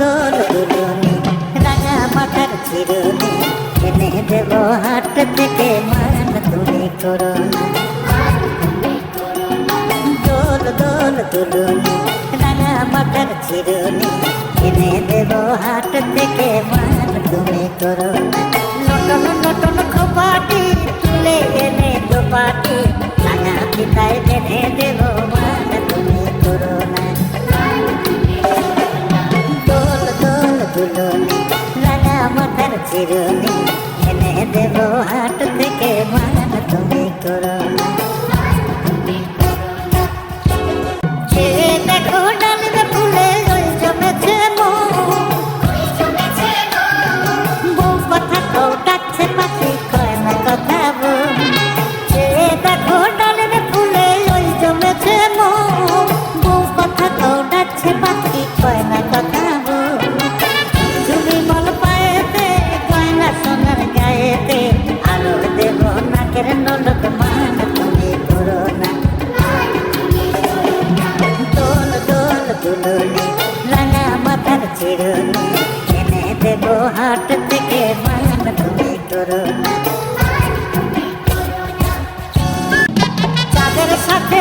দোল দুলুনি রাঙা মাথার চিরুনি এনে দেব হাট থেকে মান তুমি করো না। দোল দোল দুলুনি রাঙা মাথার চিরুনি এনে দেব হাট থেকে মান তুমি করো না। নটন নটন খোপাটি তুলে এনে দোপাটি রাঙা পিতায় বেঁধে দেব মান তুমি করো না। দোল দোল দুলুনি রাঙা মাথার চিরুনি এনে দেব হাট থেকে মান তুমি করো না। দেখো ডালিমে ফুলে ওই জমেছে বউ কথা কও ডাকছে পাখি কয় না কথা বউ। দেখো ডালিমে ফুলে ওই জমেছে বউ কথা কও ডাকছে পাখি কয় না কথা বউ। তুমি মল পায়েতে গয়না সোনার গায়েতে আলো দেব নাকের নলক মান তুমি করো না। দোল দোল দুলুনি রাঙা মাথার চিরুনি এনে দেব হাট থেকে মান তুমি করো না। চাঁদের সাথে